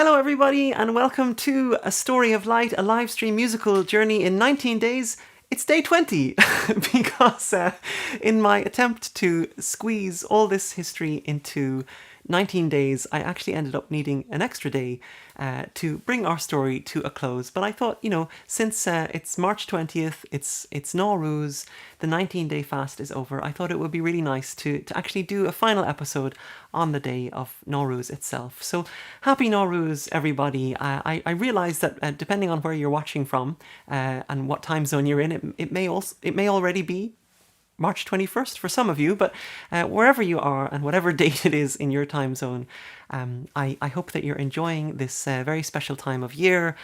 Hello everybody and welcome to A Story of Light, a live stream musical journey in 19 days. It's day 20 because in my attempt to squeeze all this history into 19 days, I actually ended up needing an extra day to bring our story to a close. But I thought, since it's March 20th, it's Nowruz, the 19-day fast is over, I thought it would be really nice to actually do a final episode on the day of Nowruz itself. So happy Nowruz, everybody. I realise that depending on where you're watching from and what time zone you're in, it may already be March 21st for some of you, but wherever you are and whatever date it is in your time zone, I hope that you're enjoying this very special time of year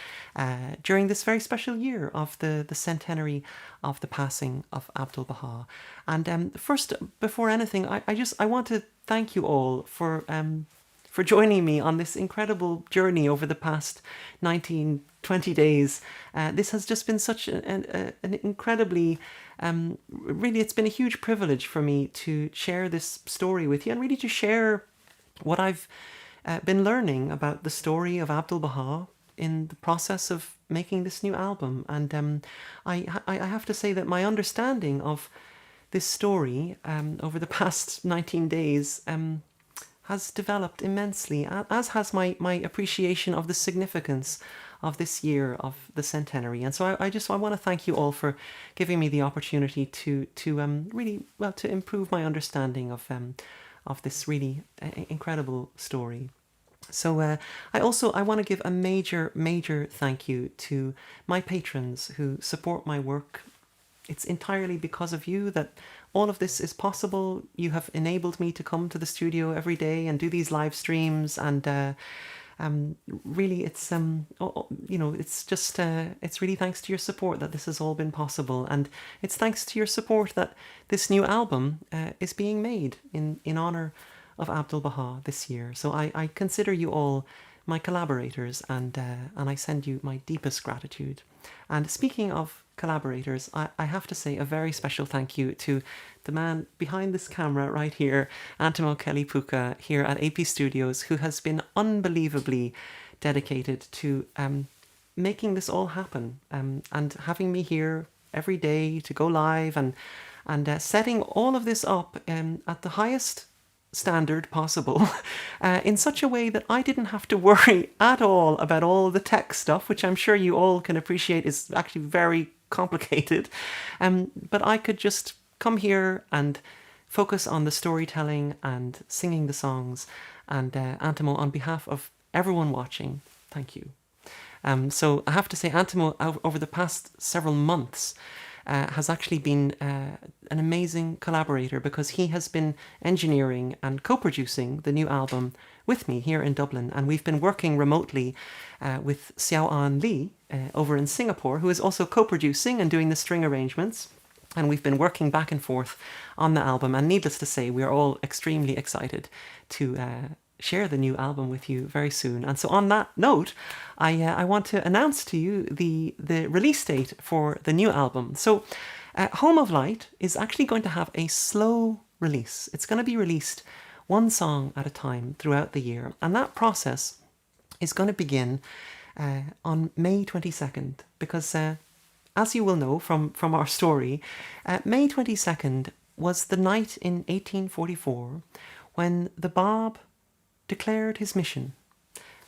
during this very special year of the centenary of the passing of Abdul Baha. And first, before anything, I want to thank you all for joining me on this incredible journey over the past 20 days. This has just been such an incredibly, really, it's been a huge privilege for me to share this story with you and really to share what I've been learning about the story of Abdul Baha in the process of making this new album. And I have to say that my understanding of this story over the past 19 days has developed immensely, as has my appreciation of the significance of this year of the centenary. And so I want to thank you all for giving me the opportunity to really to improve my understanding of this really incredible story. So I want to give a major thank you to my patrons who support my work. It's entirely because of you that all of this is possible. You have enabled me to come to the studio every day and do these live streams, and really it's it's really thanks to your support that this has all been possible, and it's thanks to your support that this new album is being made in honor of Abdul Baha this year. So I consider you all my collaborators, and I send you my deepest gratitude. And speaking of collaborators, I have to say a very special thank you to the man behind this camera right here, Antimo Kelly Puka, here at AP Studios, who has been unbelievably dedicated to making this all happen, and having me here every day to go live and setting all of this up at the highest standard possible in such a way that I didn't have to worry at all about all the tech stuff, which I'm sure you all can appreciate is actually very complicated, but I could just come here and focus on the storytelling and singing the songs. And Antimo, on behalf of everyone watching, thank you. So I have to say, Antimo, over the past several months, has actually been an amazing collaborator, because he has been engineering and co-producing the new album with me here in Dublin, and we've been working remotely with Xiao An Lee over in Singapore, who is also co-producing and doing the string arrangements, and we've been working back and forth on the album, and needless to say, we are all extremely excited to share the new album with you very soon. And so on that note, I want to announce to you the release date for the new album. So Home of Light is actually going to have a slow release. It's going to be released one song at a time throughout the year, and that process is going to begin on May 22nd, because as you will know from our story, May 22nd was the night in 1844 when the Bab declared his mission.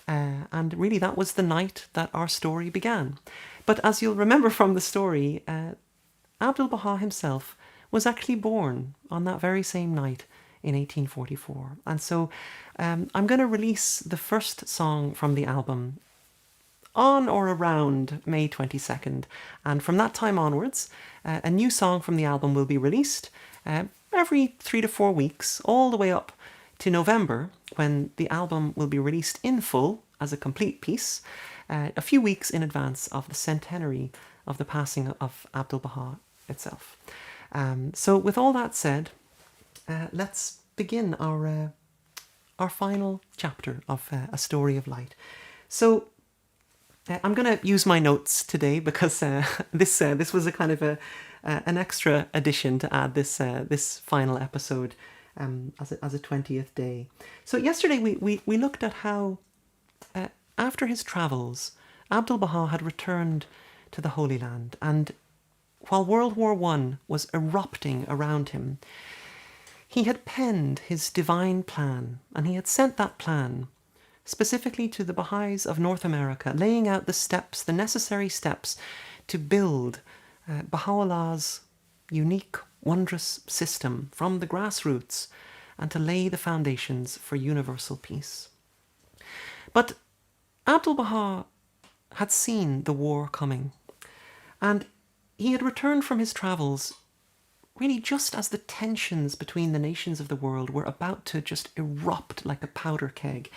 And really that was the night that our story began. But as you'll remember from the story, Abdul Baha himself was actually born on that very same night in 1844. And so I'm going to release the first song from the album on or around May 22nd. And from that time onwards, a new song from the album will be released every 3 to 4 weeks, all the way up to November, when the album will be released in full as a complete piece, a few weeks in advance of the centenary of the passing of Abdul Baha itself. So with all that said, let's begin our final chapter of A Story of Light. So I'm going to use my notes today, because this was a kind of an extra addition to add this final episode as a 20th day. So yesterday we looked at how after his travels, Abdu'l-Baha had returned to the Holy Land, and while World War I was erupting around him, he had penned his divine plan, and he had sent that plan specifically to the Baha'is of North America, laying out the steps, the necessary steps to build Baha'u'llah's unique, wondrous system from the grassroots and to lay the foundations for universal peace. But Abdu'l-Baha had seen the war coming, and he had returned from his travels really just as the tensions between the nations of the world were about to just erupt like a powder keg.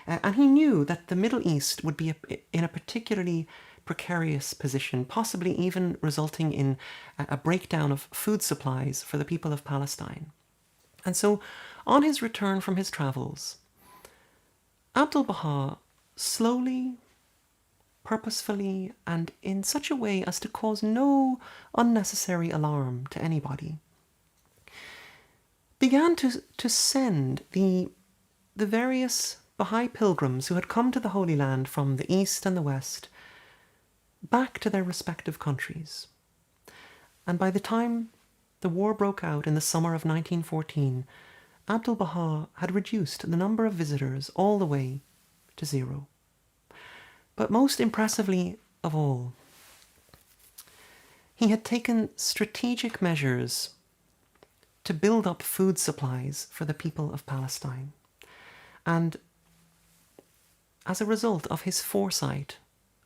And he knew that the Middle East would be in a particularly precarious position, possibly even resulting in a breakdown of food supplies for the people of Palestine. And so, on his return from his travels, Abdu'l-Baha slowly, purposefully, and in such a way as to cause no unnecessary alarm to anybody, began to send the various Baha'i pilgrims who had come to the Holy Land from the East and the West back to their respective countries. And by the time the war broke out in the summer of 1914, Abdu'l-Baha had reduced the number of visitors all the way to zero. But most impressively of all, he had taken strategic measures to build up food supplies for the people of Palestine. And as a result of his foresight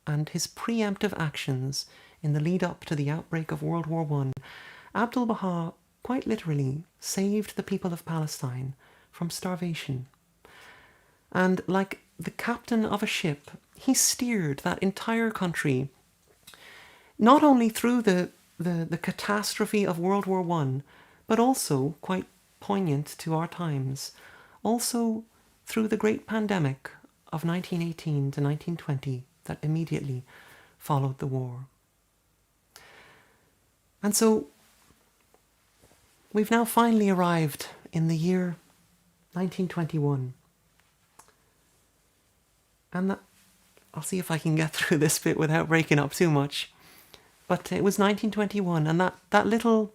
and his preemptive actions in the lead up to the outbreak of World War I, Abdu'l-Baha quite literally saved the people of Palestine from starvation. And like the captain of a ship, he steered that entire country not only through the catastrophe of World War I, but also, quite poignant to our times, also through the great pandemic of 1918 to 1920 that immediately followed the war. And so we've now finally arrived in the year 1921. And I'll see if I can get through this bit without breaking up too much. But it was 1921, and that little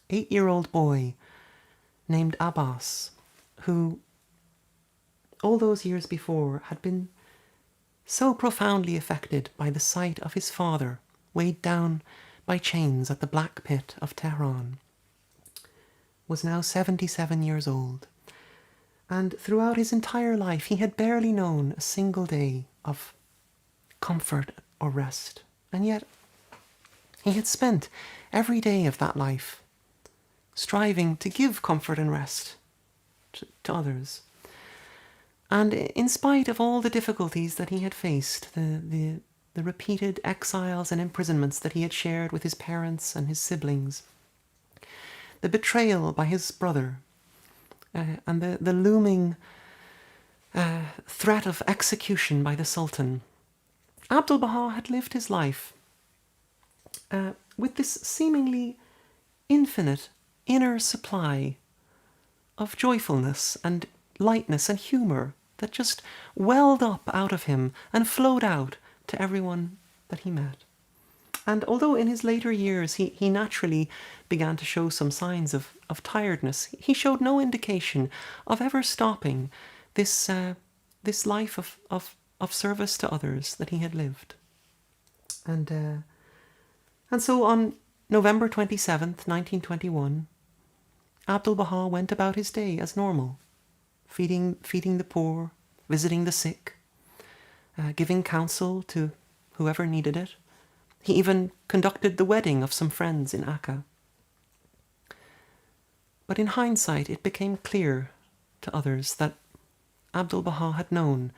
8-year-old boy named Abbas, who all those years before had been so profoundly affected by the sight of his father weighed down by chains at the Black Pit of Tehran, was now 77 years old. And throughout his entire life, he had barely known a single day of comfort or rest. And yet, he had spent every day of that life striving to give comfort and rest to others. And in spite of all the difficulties that he had faced, the repeated exiles and imprisonments that he had shared with his parents and his siblings, the betrayal by his brother, and the looming threat of execution by the Sultan, Abdu'l-Baha had lived his life with this seemingly infinite inner supply of joyfulness and lightness and humour that just welled up out of him and flowed out to everyone that he met. And although in his later years he naturally began to show some signs of tiredness, he showed no indication of ever stopping this life of service to others that he had lived. And so on November 27th, 1921, Abdu'l-Baha went about his day as normal, feeding the poor, visiting the sick, giving counsel to whoever needed it. He even conducted the wedding of some friends in Akka. But in hindsight, it became clear to others that Abdu'l-Baha had known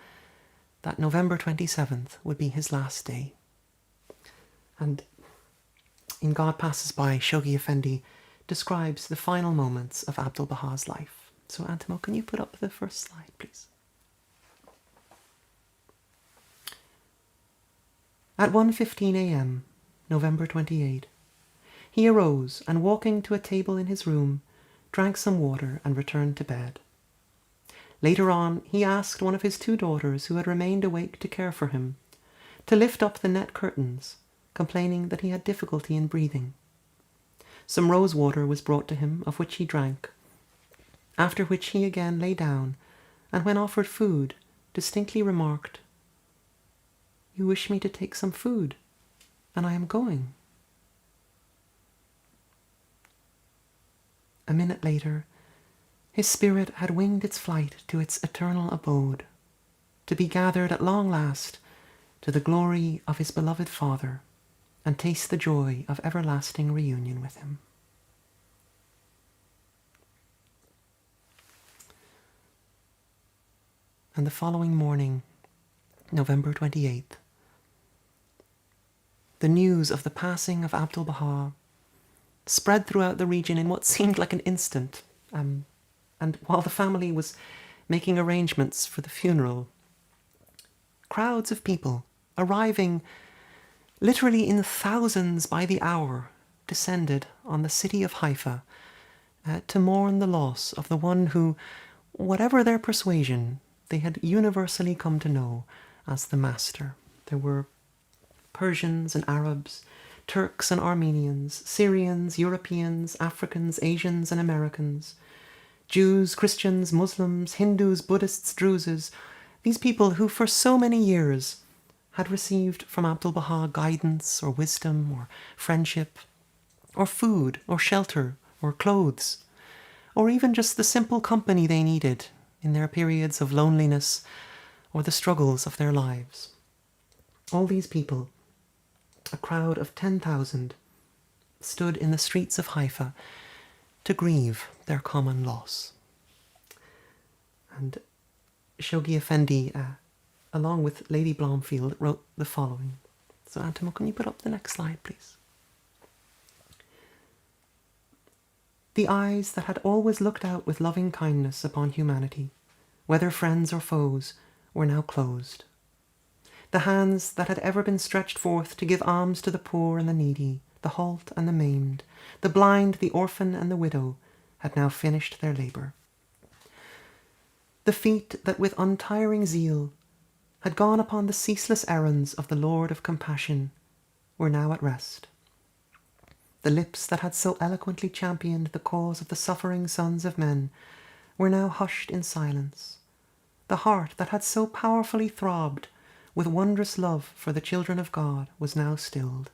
that November 27th would be his last day. And in God Passes By, Shoghi Effendi describes the final moments of Abdu'l-Baha's life. So Antimo, can you put up the first slide, please? At 1:15 a.m., November 28, he arose and, walking to a table in his room, drank some water and returned to bed. Later on, he asked one of his 2 daughters who had remained awake to care for him to lift up the net curtains, complaining that he had difficulty in breathing. Some rose water was brought to him, of which he drank, after which he again lay down, and when offered food, distinctly remarked, "You wish me to take some food, and I am going." A minute later, his spirit had winged its flight to its eternal abode, to be gathered at long last to the glory of his beloved Father, and taste the joy of everlasting reunion with him. And the following morning, November 28th, the news of the passing of Abdu'l-Baha spread throughout the region in what seemed like an instant. And while the family was making arrangements for the funeral, crowds of people, arriving literally in thousands by the hour, descended on the city of Haifa to mourn the loss of the one who, whatever their persuasion, they had universally come to know as the Master. There were Persians and Arabs, Turks and Armenians, Syrians, Europeans, Africans, Asians and Americans, Jews, Christians, Muslims, Hindus, Buddhists, Druzes, these people who for so many years had received from Abdu'l-Baha guidance or wisdom or friendship or food or shelter or clothes, or even just the simple company they needed in their periods of loneliness or the struggles of their lives. All these people, a crowd of 10,000, stood in the streets of Haifa to grieve their common loss. And Shoghi Effendi, along with Lady Blomfield, wrote the following. So Antimo, can you put up the next slide, please? The eyes that had always looked out with loving kindness upon humanity, whether friends or foes, were now closed. The hands that had ever been stretched forth to give alms to the poor and the needy, the halt and the maimed, the blind, the orphan and the widow, had now finished their labour. The feet that with untiring zeal had gone upon the ceaseless errands of the Lord of compassion were now at rest. The lips that had so eloquently championed the cause of the suffering sons of men were now hushed in silence. The heart that had so powerfully throbbed with wondrous love for the children of God was now stilled.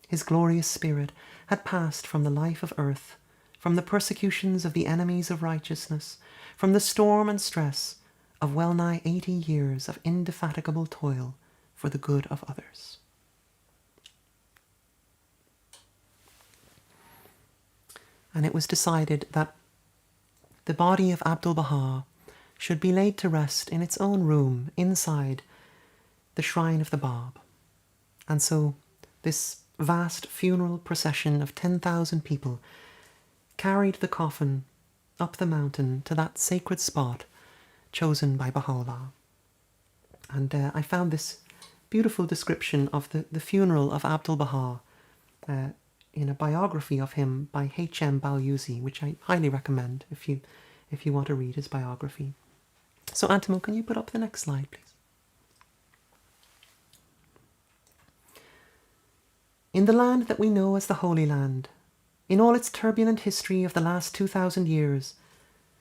His glorious spirit had passed from the life of earth, from the persecutions of the enemies of righteousness, from the storm and stress of well-nigh 80 years of indefatigable toil for the good of others. And it was decided that the body of Abdu'l-Baha should be laid to rest in its own room inside the shrine of the Bab. And so this vast funeral procession of 10,000 people carried the coffin up the mountain to that sacred spot chosen by Baha'u'llah. And I found this beautiful description of the funeral of Abdu'l-Baha in a biography of him by H.M. Balyuzi, which I highly recommend if you want to read his biography. So Antimo, can you put up the next slide, please? In the land that we know as the Holy Land, in all its turbulent history of the last 2,000 years,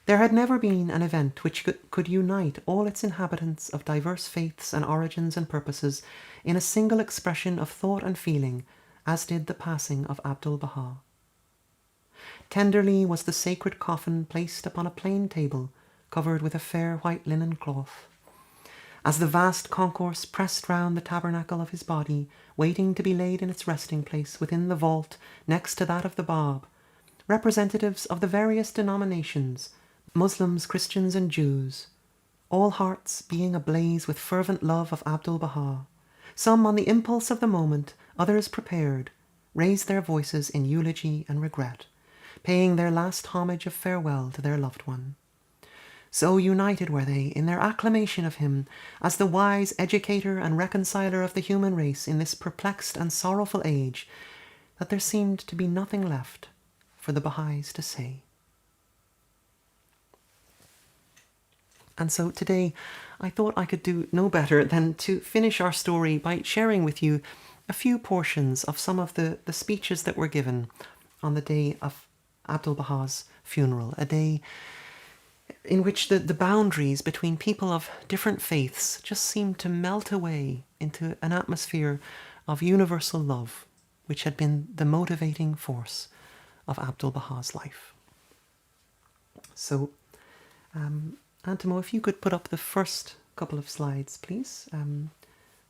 there had never been an event which could unite all its inhabitants of diverse faiths and origins and purposes in a single expression of thought and feeling, as did the passing of Abdu'l-Baha. Tenderly was the sacred coffin placed upon a plain table covered with a fair white linen cloth. As the vast concourse pressed round the tabernacle of his body, waiting to be laid in its resting place within the vault next to that of the Bab, representatives of the various denominations, Muslims, Christians and Jews, all hearts being ablaze with fervent love of Abdu'l-Baha, some on the impulse of the moment, others prepared, raised their voices in eulogy and regret, paying their last homage of farewell to their loved one. So united were they in their acclamation of him as the wise educator and reconciler of the human race in this perplexed and sorrowful age, that there seemed to be nothing left for the Baha'is to say. And so today I thought I could do no better than to finish our story by sharing with you a few portions of some of the speeches that were given on the day of Abdu'l-Baha's funeral, a day in which the boundaries between people of different faiths just seemed to melt away into an atmosphere of universal love, which had been the motivating force of Abdu'l-Baha's life. So, Antimo, if you could put up the first couple of slides, please.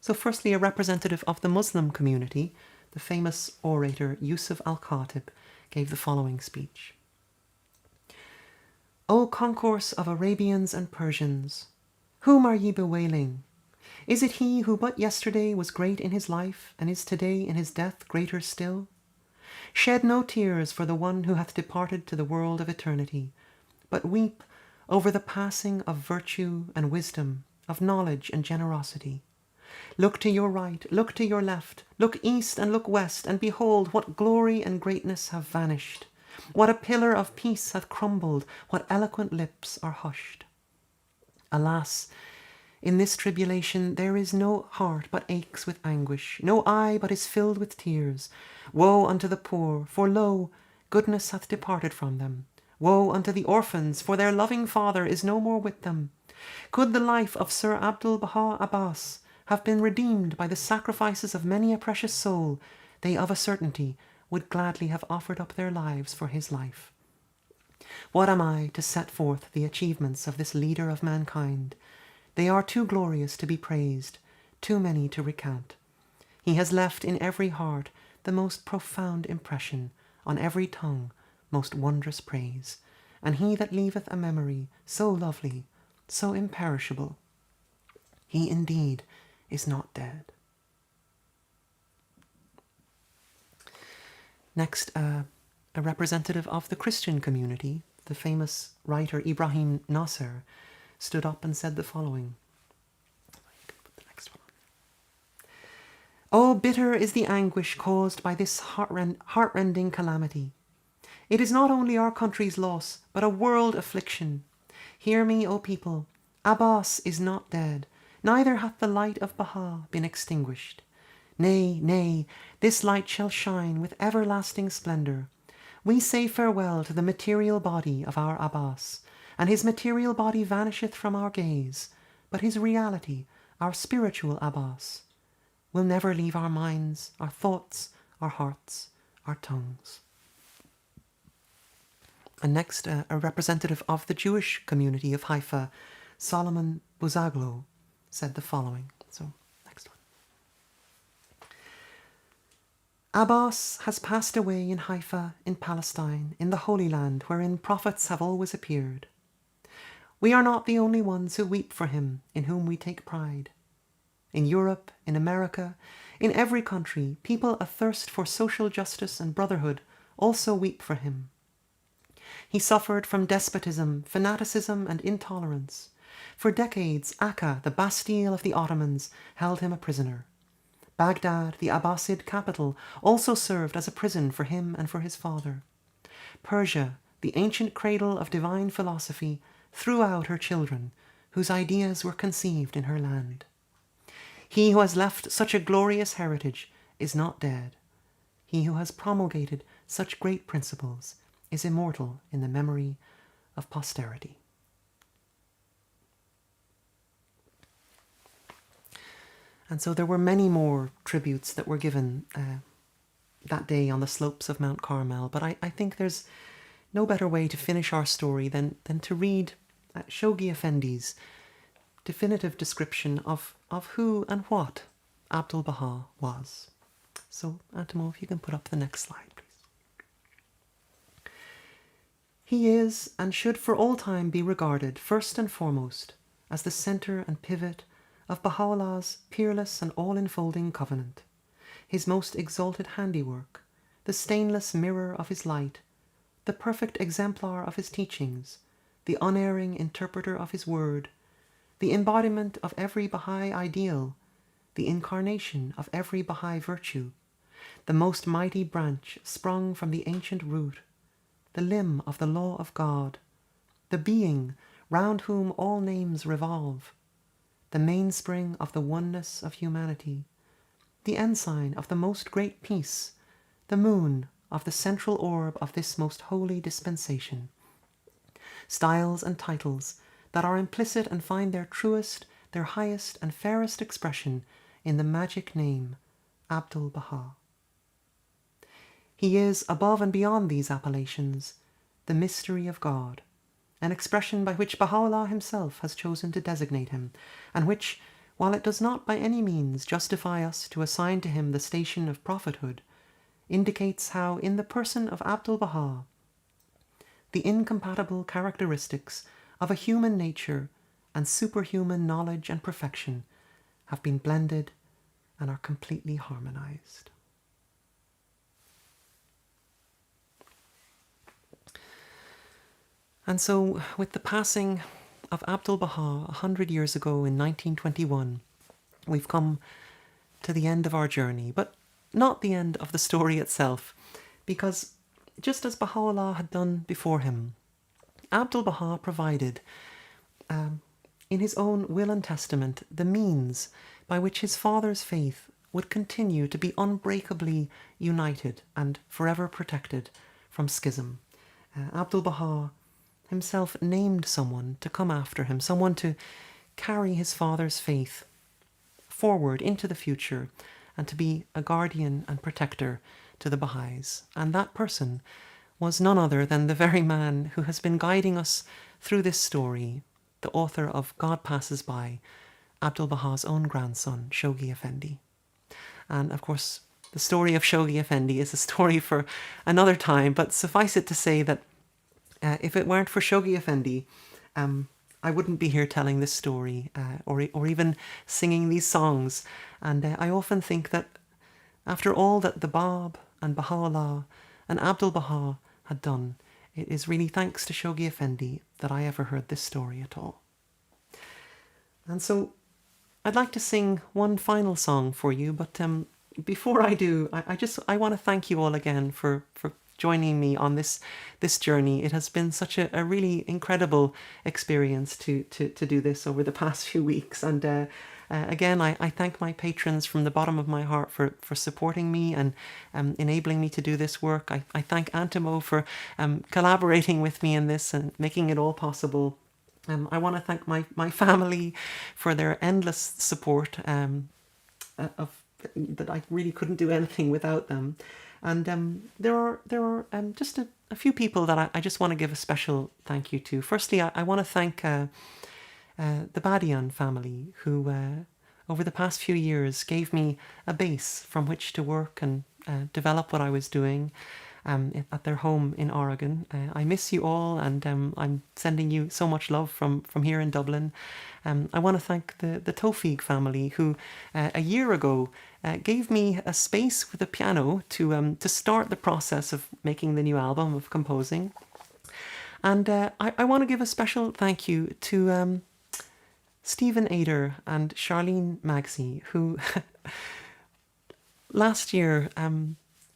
So firstly, a representative of the Muslim community, the famous orator Yusuf al-Khatib, gave the following speech. O concourse of Arabians and Persians, whom are ye bewailing? Is it he who but yesterday was great in his life, and is today in his death greater still? Shed no tears for the one who hath departed to the world of eternity, but weep over the passing of virtue and wisdom, of knowledge and generosity. Look to your right, look to your left, look east and look west, and behold what glory and greatness have vanished. What a pillar of peace hath crumbled, what eloquent lips are hushed. Alas, in this tribulation there is no heart but aches with anguish, no eye but is filled with tears. Woe unto the poor, for lo, goodness hath departed from them. Woe unto the orphans, for their loving father is no more with them. Could the life of Sir Abdu'l-Baha Abbas have been redeemed by the sacrifices of many a precious soul, they of a certainty would gladly have offered up their lives for his life. What am I to set forth the achievements of this leader of mankind? They are too glorious to be praised, too many to recount. He has left in every heart the most profound impression, on every tongue most wondrous praise, and he that leaveth a memory so lovely, so imperishable, he indeed is not dead. Next, a representative of the Christian community, the famous writer Ibrahim Nasser, stood up and said the following. You can put the next one on. Oh, bitter is the anguish caused by this heart-rending calamity. It is not only our country's loss, but a world affliction. Hear me, O people, Abbas is not dead, neither hath the light of Baha been extinguished. Nay, nay, this light shall shine with everlasting splendour. We say farewell to the material body of our Abbas, and his material body vanisheth from our gaze, but his reality, our spiritual Abbas, will never leave our minds, our thoughts, our hearts, our tongues. And next, a representative of the Jewish community of Haifa, Solomon Buzaglo, said the following. So, next one. Abbas has passed away in Haifa, in Palestine, in the Holy Land, wherein prophets have always appeared. We are not the only ones who weep for him, in whom we take pride. In Europe, in America, in every country, people athirst for social justice and brotherhood also weep for him. He suffered from despotism, fanaticism, and intolerance. For decades, Akka, the Bastille of the Ottomans, held him a prisoner. Baghdad, the Abbasid capital, also served as a prison for him and for his father. Persia, the ancient cradle of divine philosophy, threw out her children, whose ideas were conceived in her land. He who has left such a glorious heritage is not dead. He who has promulgated such great principles is immortal in the memory of posterity. And so there were many more tributes that were given that day on the slopes of Mount Carmel, but I think there's no better way to finish our story than to read Shoghi Effendi's definitive description of who and what Abdu'l-Baha was. So, Antimo, if you can put up the next slide, please. He is, and should for all time be regarded, first and foremost, as the centre and pivot of Baha'u'llah's peerless and all-enfolding covenant, his most exalted handiwork, the stainless mirror of his light, the perfect exemplar of his teachings, the unerring interpreter of his word, the embodiment of every Baha'i ideal, the incarnation of every Baha'i virtue, the most mighty branch sprung from the ancient root, the limb of the law of God, the being round whom all names revolve, the mainspring of the oneness of humanity, the ensign of the most great peace, the moon of the central orb of this most holy dispensation. Styles and titles that are implicit and find their truest, their highest and fairest expression in the magic name, Abdul-Baha. He is, above and beyond these appellations, the mystery of God, an expression by which Baha'u'llah himself has chosen to designate him, and which, while it does not by any means justify us to assign to him the station of prophethood, indicates how, in the person of Abdul-Baha, the incompatible characteristics of a human nature and superhuman knowledge and perfection have been blended and are completely harmonized. And so, with the passing of Abdul-Baha 100 years ago in 1921, we've come to the end of our journey, but not the end of the story itself, because just as Baha'u'llah had done before him, Abdul-Baha provided, in his own will and testament, the means by which his father's faith would continue to be unbreakably united and forever protected from schism. Abdul-Baha himself named someone to come after him, someone to carry his father's faith forward into the future and to be a guardian and protector to the Baha'is. And that person was none other than the very man who has been guiding us through this story, the author of God Passes By, Abdul-Baha's own grandson, Shoghi Effendi. And of course, the story of Shoghi Effendi is a story for another time, but suffice it to say that if it weren't for Shoghi Effendi, I wouldn't be here telling this story or even singing these songs. And I often think that after all that the Bab and Baha'u'llah and Abdul-Baha had done, it is really thanks to Shoghi Effendi that I ever heard this story at all. And so I'd like to sing one final song for you, but before I do, I want to thank you all again for joining me on this journey. It has been such a really incredible experience to do this over the past few weeks. And again, I thank my patrons from the bottom of my heart for supporting me and enabling me to do this work. I thank Antimo for collaborating with me in this and making it all possible. I want to thank my family for their endless support of that I really couldn't do anything without them. And there are just a few people that I just want to give a special thank you to. Firstly, I want to thank the Badian family, who over the past few years gave me a base from which to work and develop what I was doing at their home in Oregon. I miss you all, and I'm sending you so much love from here in Dublin. I want to thank the Tofig family, who a year ago gave me a space with a piano to start the process of making the new album, of composing. And I want to give a special thank you to Stephen Ader and Charlene Magsy, who last year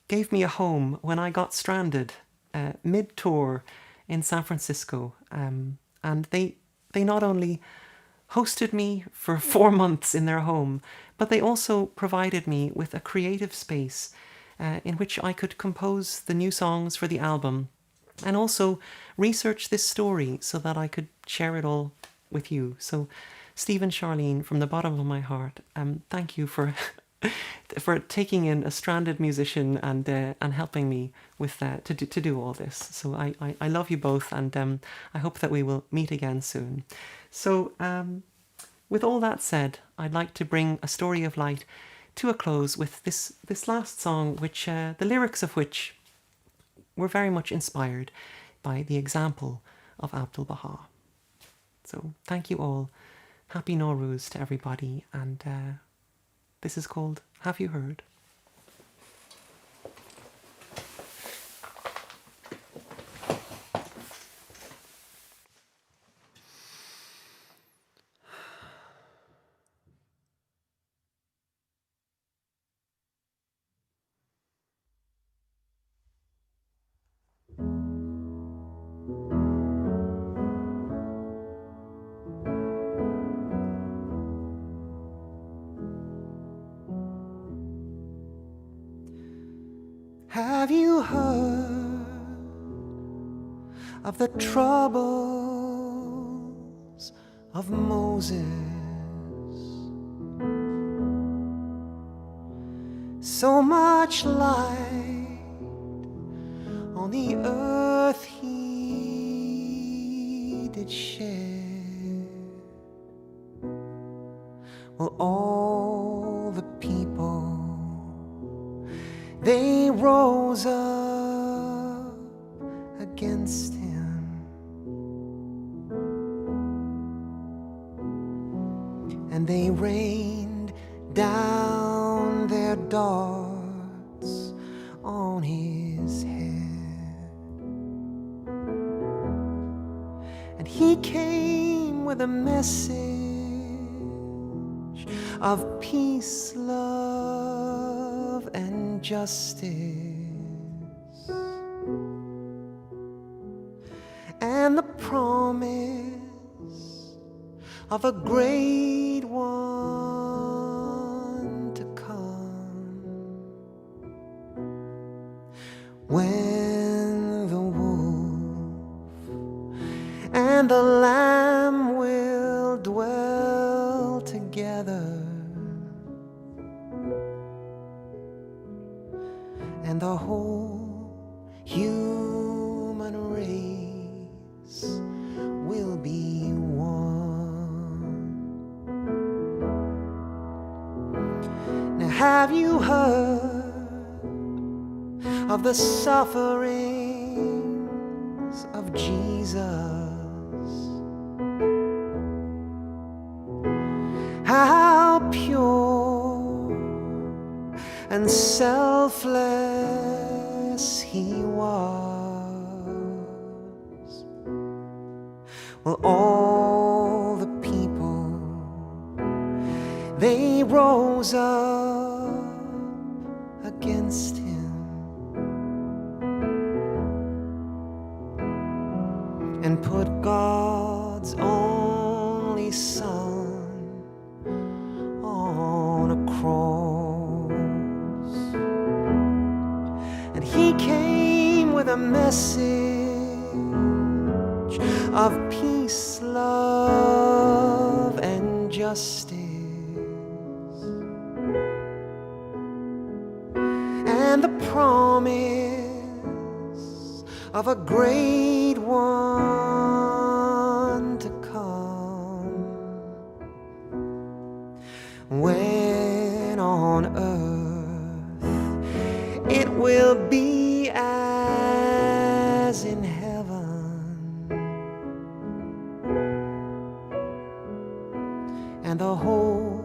gave me a home when I got stranded mid-tour in San Francisco. And they not only hosted me for 4 months in their home, but they also provided me with a creative space in which I could compose the new songs for the album and also research this story so that I could share it all with you. So, Steve and Charlene, from the bottom of my heart, thank you for for taking in a stranded musician and helping me with to do all this. So I love you both, and I hope that we will meet again soon. So with all that said, I'd like to bring A Story of Light to a close with this last song, which the lyrics of which were very much inspired by the example of Abdul-Baha. So thank you all. Happy Nowruz to everybody, and this is called Have You Heard? Have you heard of the troubles of Moses? So much light on the earth he did shed. Well, all the people, they rose up against him, and they rained down their darts on his head. And he came with a message of peace, love, and justice, and the promise of a great one to come, when the wolf and the lamb will dwell together, and the whole human race will be one. Now, have you heard of the sufferings of Jesus? How pure and selfless he was. Well, all the people, they rose up against him and put God's only Son on a cross. And he came with a message of peace, love, and justice, and the promise of a great one to come, when on earth it will be as in heaven, and the whole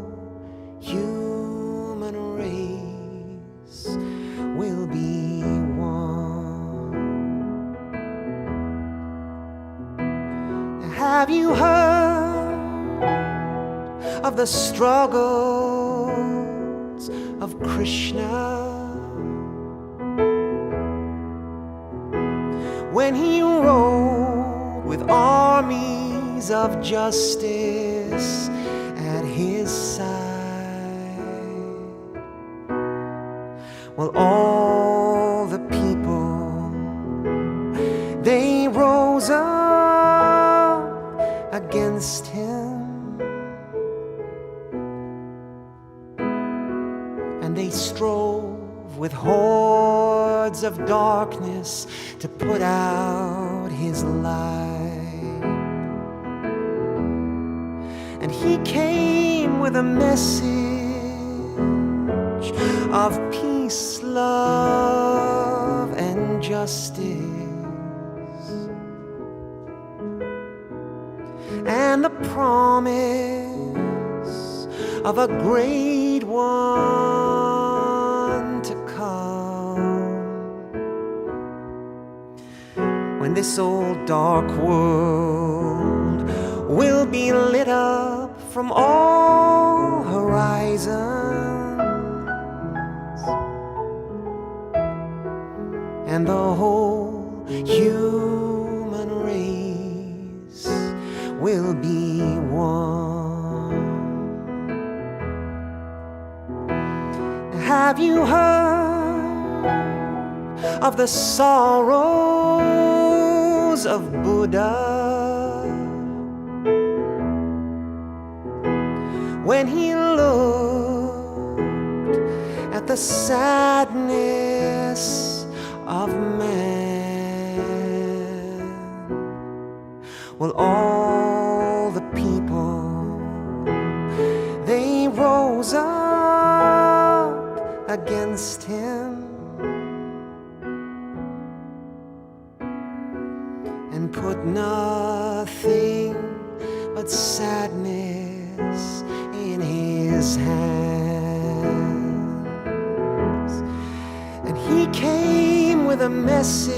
human race will be one. Have you heard of the struggles of Krishna, when he rode with armies of justice at his side? Well, all the people, they rose up against him, and they strove with hordes of darkness to put out his light. And he came with a message of peace, love, and justice, and the promise of a great one to come, when this old dark world will be lit up from all horizons, and the whole human race will be one. Have you heard of the sorrows of Buddha, when he looked at the sadness of man. Well, all the people, they rose up against him and put nothing but sadness in his hands. And he came with a message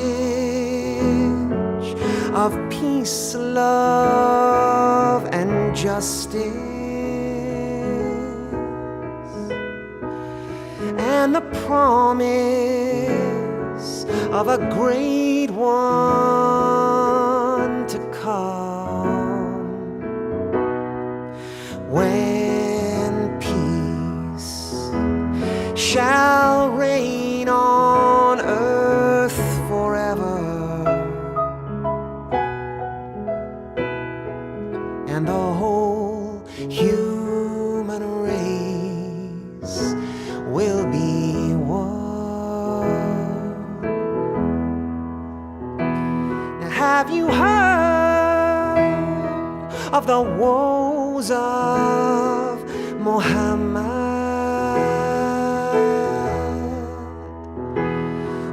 of peace, love, and justice, and the promise of a great one to come, when peace shall reign on earth forever, and the whole human race will be one. Now, have you heard of the woes of Muhammad?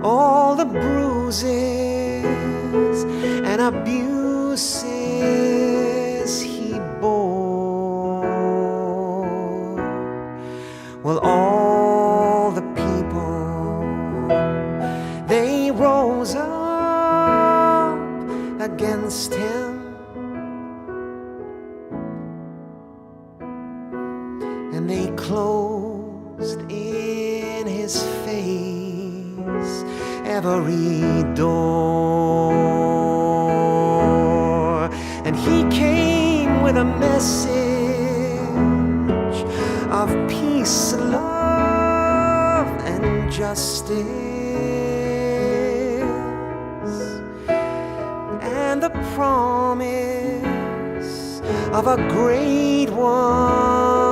All the bruises and abuses he bore. Well, all the people, they rose up against him, and they closed in his face every door. And he came with a message of peace, love, and justice, and the promise of a great one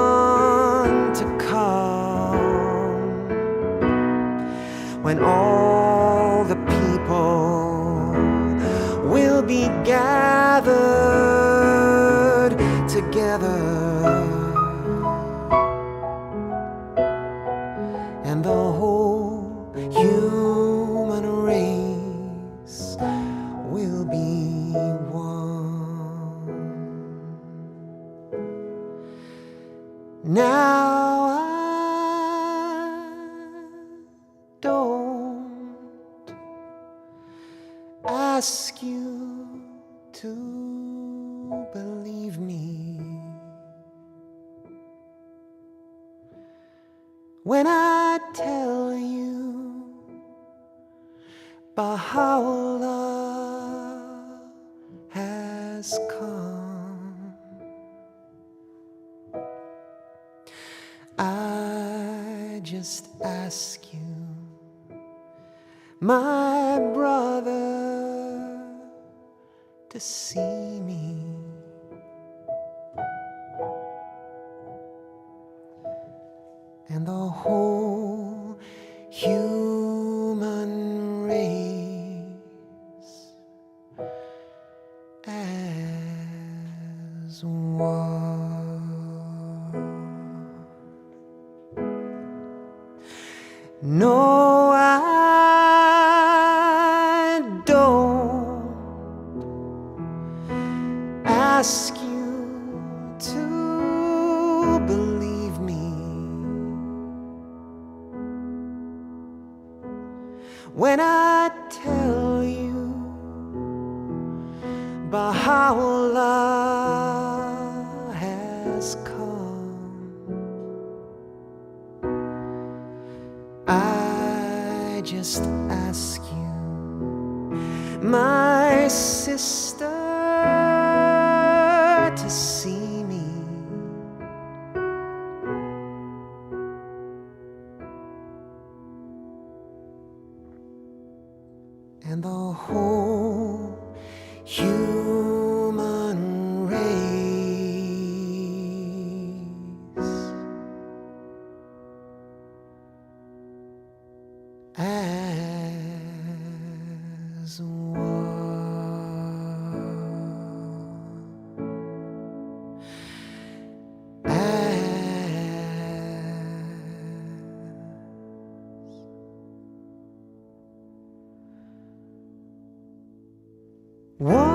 to come, when all the people will be gathered together, and the whole human race will be one. Now I don't ask you to believe me when I tell you Baha'u'llah has come. I just ask you, my brother, to see me. And the whole human race as one. No, I don't ask you to believe me when I tell you Baha'u'llah has come. I just ask you, my sister, to see me. and the whole human race as one, as one.